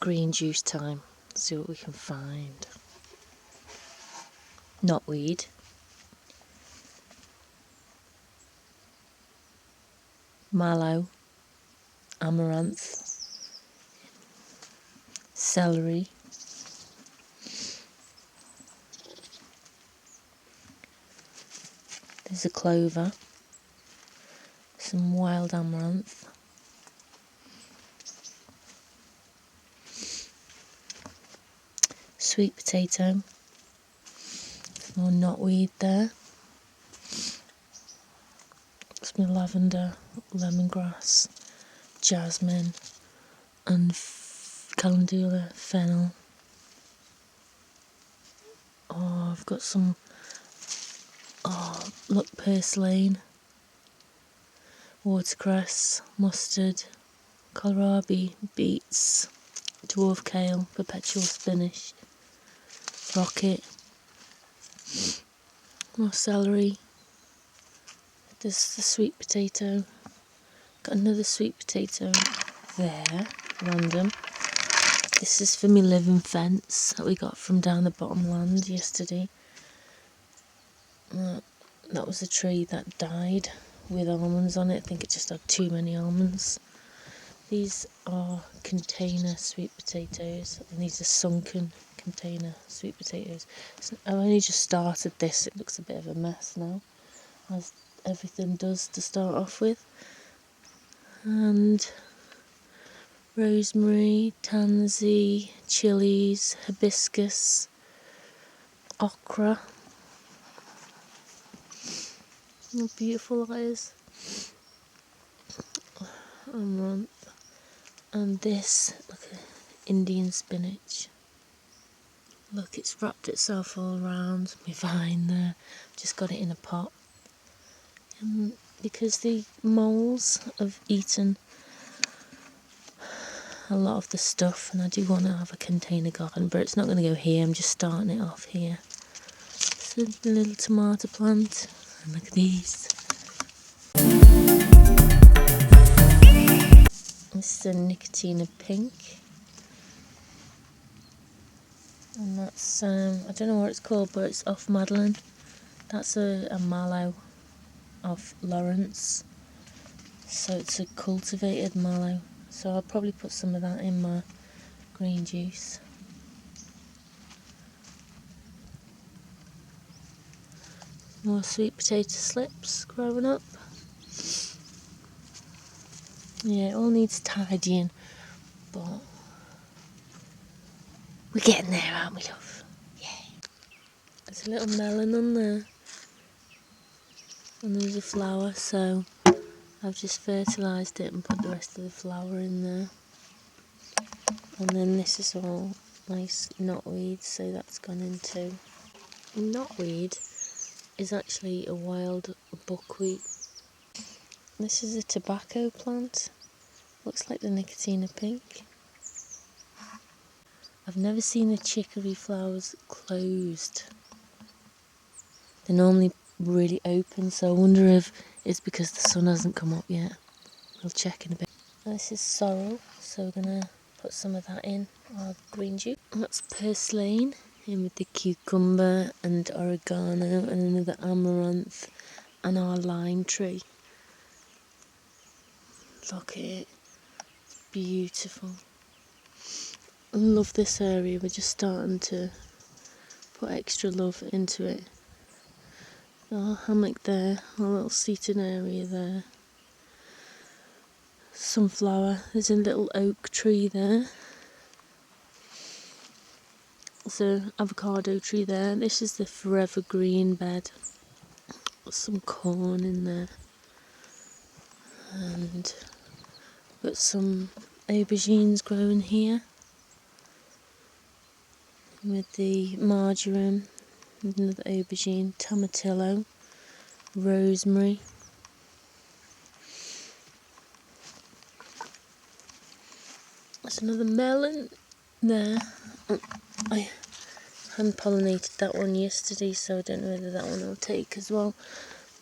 green juice time. See what we can find. Knotweed. Mallow. Amaranth. Celery. There's a clover. Some wild amaranth. Sweet potato. Some more knotweed there. Some lavender, lemongrass, jasmine, and calendula, fennel. Oh, I've got some. Oh, look, purslane, watercress, mustard, kohlrabi, beets, dwarf kale, perpetual spinach, rocket, more celery. There's the sweet potato. Got another sweet potato there, random. This is for me living fence that we got from down the bottom land yesterday. That was a tree that died with almonds on it. I think it just had too many almonds. These are container sweet potatoes, and these are sunken container sweet potatoes. So I've only just started this. It looks a bit of a mess now, as everything does to start off with. And rosemary, tansy, chilies, hibiscus, okra. How beautiful that is. Amaranth. And this, look at Indian spinach. Look, it's wrapped itself all around my vine there. Just got it in a pot. Because the moles have eaten a lot of the stuff, and I do want to have a container garden, but it's not going to go here. I'm just starting it off here. It's a little tomato plant, and look at these. This is a Nicotina pink, and that's I don't know what it's called, but it's off Madeline. That's a mallow off Lawrence, so it's a cultivated mallow. So I'll probably put some of that in my green juice. More sweet potato slips growing up. Yeah, it all needs tidying, but we're getting there, aren't we, love? Yeah. There's a little melon on there, and there's a flower, so I've just fertilised it and put the rest of the flower in there. And then this is all nice knotweed, so that's gone in too. Knotweed is actually a wild buckwheat. This is a tobacco plant. Looks like the Nicotina pink. I've never seen the chicory flowers closed. They're normally really open, so I wonder if it's because the sun hasn't come up yet. We'll check in a bit. This is sorrel, so we're going to put some of that in our green juice. That's purslane in with the cucumber and oregano and another amaranth and our lime tree. Look at it. It's beautiful. I love this area. We're just starting to put extra love into it. Our hammock there, a little seating area there. Sunflower, there's a little oak tree there. There's an avocado tree there. This is the forever green bed. Some corn in there. And got some aubergines growing here. With the marjoram, another aubergine, tomatillo, rosemary. There's another melon there. I hand pollinated that one yesterday, so I don't know whether that one will take as well.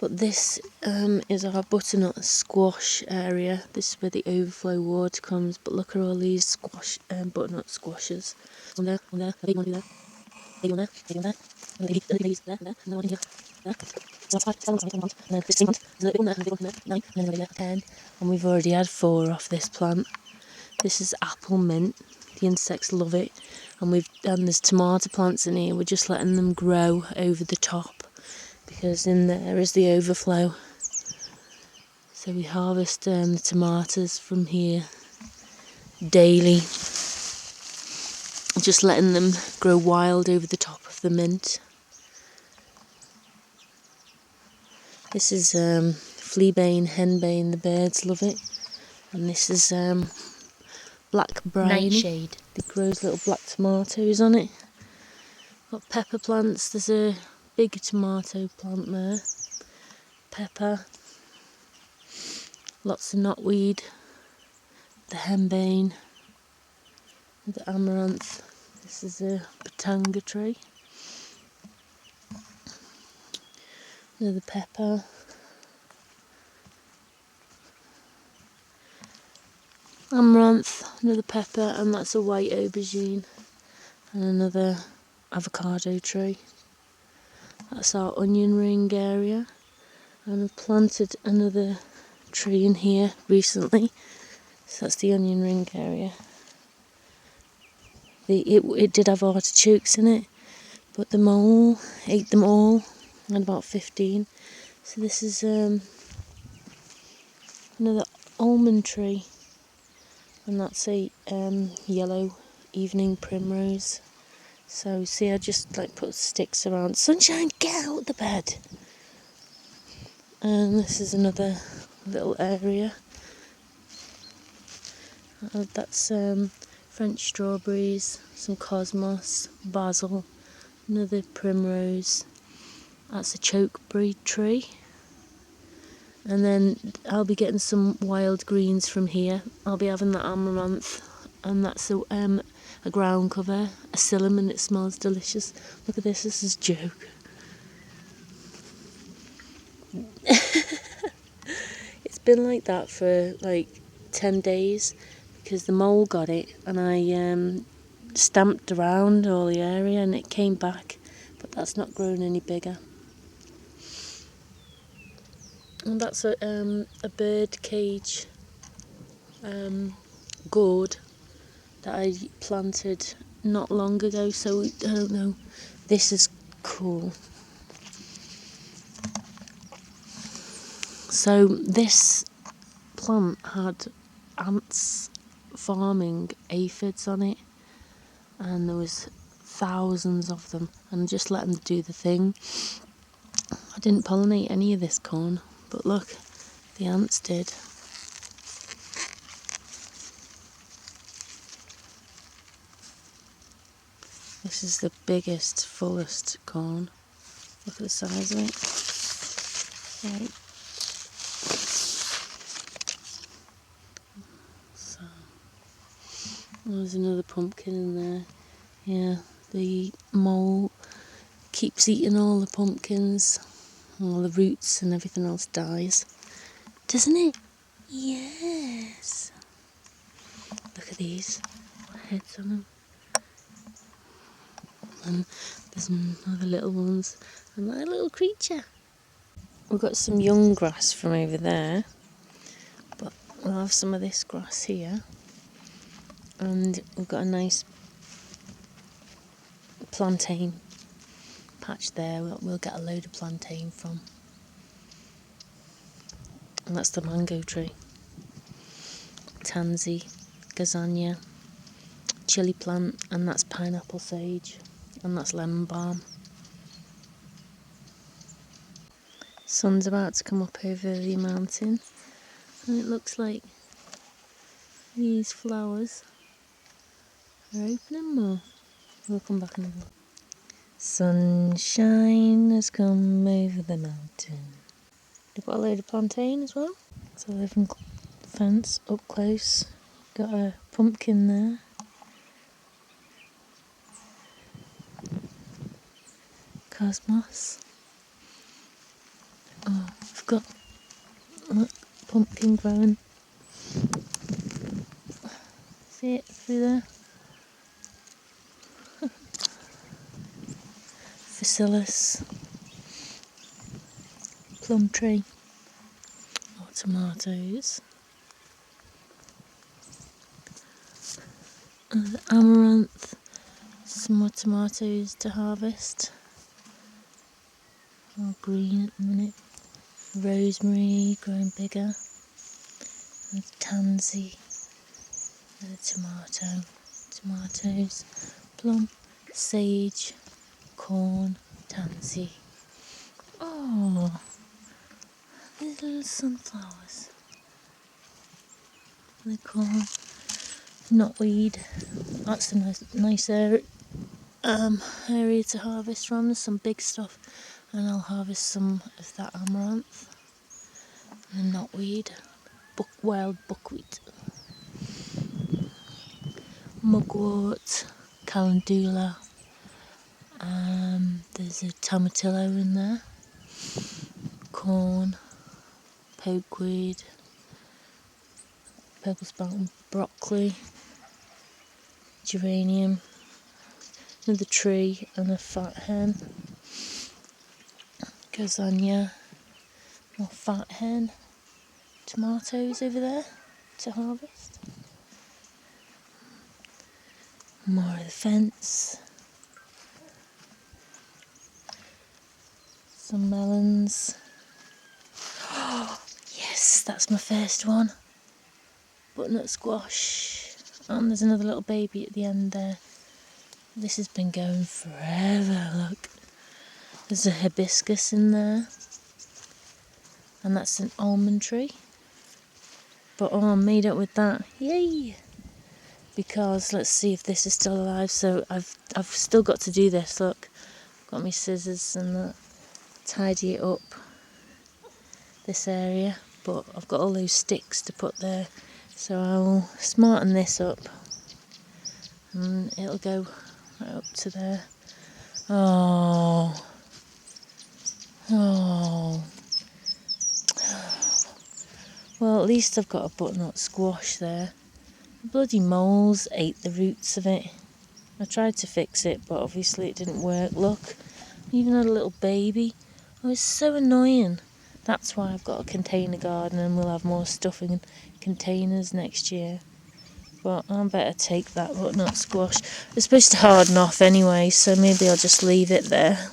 But this is our butternut squash area. This is where the overflow water comes. But look at all these squash butternut squashes. One there, a big one there, baby one there, baby one there, and the babies there, and then one here, there. So that's 5, 7 months, and then this 3 months, there's a big one there, and a big one there, 9, and then another there, 10. And we've already had 4 off this plant. This is apple mint. The insects love it. And there's tomato plants in here. We're just letting them grow over the top, because in there is the overflow. So we harvest the tomatoes from here daily, just letting them grow wild over the top of the mint. This is fleabane, henbane, the birds love it. And this is black briny. Nightshade. It grows little black tomatoes on it. Got pepper plants. There's a big tomato plant there. Pepper. Lots of knotweed. The henbane. The amaranth. This is a batanga tree. Another pepper. Amaranth, another pepper, and that's a white aubergine. And another avocado tree. That's our onion ring area. And I've planted another tree in here recently. So that's the onion ring area. It did have artichokes in it, but the mole ate them all. I had about 15. So this is another almond tree. And that's a yellow evening primrose. So see, I just put sticks around. Sunshine, get out the bed. And this is another little area. That's French strawberries, some cosmos, basil, another primrose. That's a chokeberry tree. And then I'll be getting some wild greens from here. I'll be having the amaranth, and that's a ground cover, a psyllium, and it smells delicious. Look at this is a joke. It's been like that for 10 days because the mole got it, and I stamped around all the area and it came back, but that's not grown any bigger. And that's a bird cage gourd that I planted not long ago, so I don't know. This is cool. So this plant had ants farming aphids on it, and there was thousands of them, and just let them do the thing. I didn't pollinate any of this corn, but look, the ants did. This is the biggest, fullest corn. Look at the size of it. Right. So, there's another pumpkin in there. Yeah, the mole keeps eating all the pumpkins. All the roots and everything else dies. Doesn't it? Yes. Look at these heads on them. And there's other little ones. And that little creature. We've got some young grass from over there. But we'll have some of this grass here. And we've got a nice plantain patch there. We'll get a load of plantain from. And that's the mango tree. Tansy, gazania, chili plant, and that's pineapple sage, and that's lemon balm. Sun's about to come up over the mountain, and it looks like these flowers are opening more. We'll come back in a minute. Sunshine has come over the mountain. They've got a load of plantain as well. So they've fence up close. Got a pumpkin there. Cosmos. Oh, I've got look, pumpkin growing. See it through there? Physalis, plum tree, or tomatoes. And amaranth, some more tomatoes to harvest. All green at the minute. Rosemary growing bigger. And tansy, and a tomato, tomatoes, plum, sage, corn, tansy. Oh, these little sunflowers. They're corn, knotweed. That's a nice area to harvest from. There's some big stuff, and I'll harvest some of that amaranth and knotweed, wild buckwheat, mugwort, calendula. There's a tomatillo in there, corn, pokeweed, purple sprouting broccoli, geranium, another tree and a fat hen, gazania, more fat hen, tomatoes over there to harvest, more of the fence, some melons. Yes, that's my first one. Butternut squash. And there's another little baby at the end there. This has been going forever, look. There's a hibiscus in there. And that's an almond tree. But oh, I'm made up with that. Yay! Because let's see if this is still alive. So I've still got to do this, look. Got my scissors and that. Tidy it up, this area. But I've got all those sticks to put there. So I'll smarten this up. And it'll go right up to there. Oh. Oh. Well, at least I've got a butternut squash there. The bloody moles ate the roots of it. I tried to fix it, but obviously it didn't work. Look, I even had a little baby. Oh, it's so annoying. That's why I've got a container garden, and we'll have more stuff in containers next year. But I better take that butternut squash. It's supposed to harden off anyway, so maybe I'll just leave it there.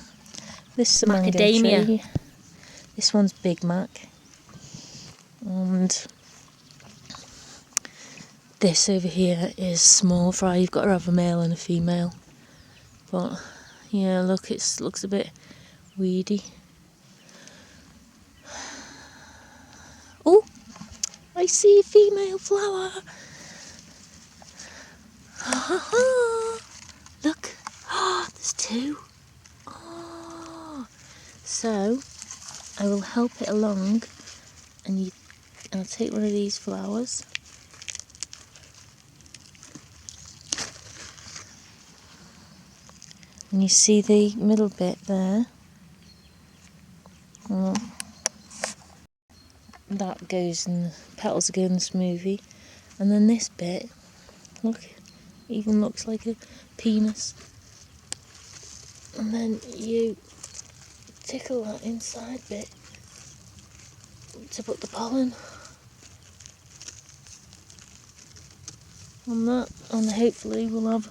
This is a macadamia mango tree. This one's Big Mac. And this over here is small fry. You've got to have a male and a female. But yeah, look, it looks a bit weedy. Oh, I see a female flower. Look, there's two. Oh, so I will help it along, and I'll take one of these flowers. And you see the middle bit there? Well, that goes in, the petals go in the smoothie. And then this bit, look, even looks like a penis. And then you tickle that inside bit to put the pollen on that, and hopefully we'll have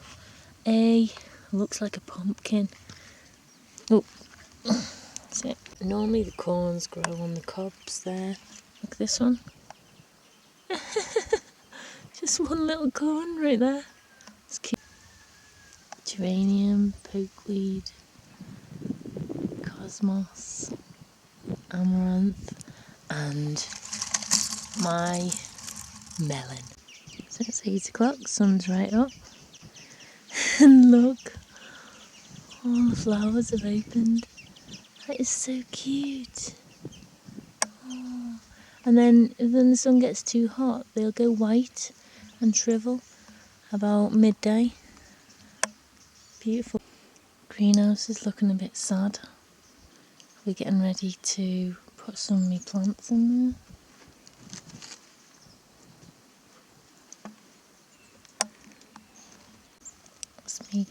looks like a pumpkin. Oh, that's it. Normally the corns grow on the cobs there. Look at this one. Just one little corn right there. It's cute. Geranium, pokeweed, cosmos, amaranth, and my melon. So it's 8 o'clock, sun's right up. And look, all the flowers have opened. That is so cute. Oh. And then when the sun gets too hot, they'll go white and shrivel about midday. Beautiful. Greenhouse is looking a bit sad. We're getting ready to put Put some of my plants in there. That's me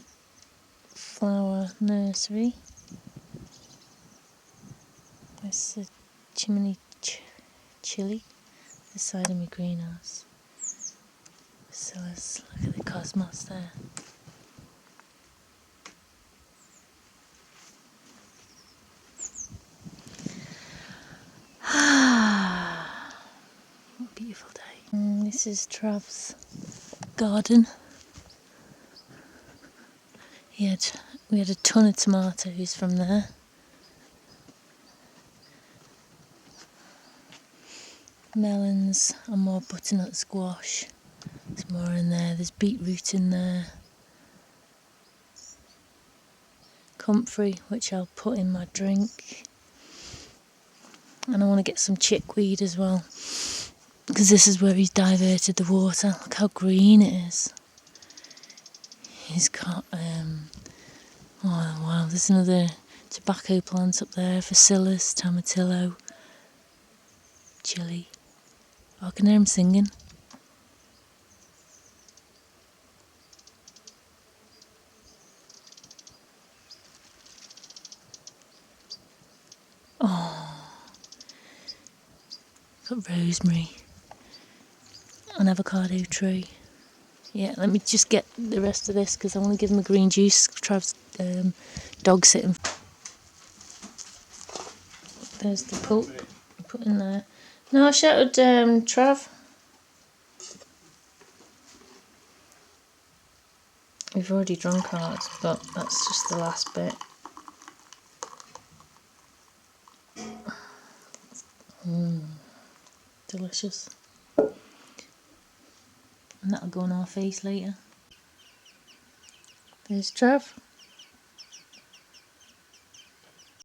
flower nursery. This is chimney chili, this side of my greenhouse. So let's look at the cosmos there. What a beautiful day. This is Trav's garden. We had a ton of tomatoes from there. Melons and more butternut squash. There's more in there. There's beetroot in there. Comfrey, which I'll put in my drink. And I want to get some chickweed as well, because this is where he's diverted the water. Look how green it is. He's got, oh wow, there's another tobacco plant up there, Phacelis, Tomatillo, chili. Oh, I can hear him singing. Oh, got rosemary, an avocado tree. Yeah, let me just get the rest of this because I want to give him a green juice. Trav's dog sitting. There's the pulp put in there. No, I shouted Trav. We've already drunk ours, but that's just the last bit. Delicious. And that'll go on our face later. There's Trav.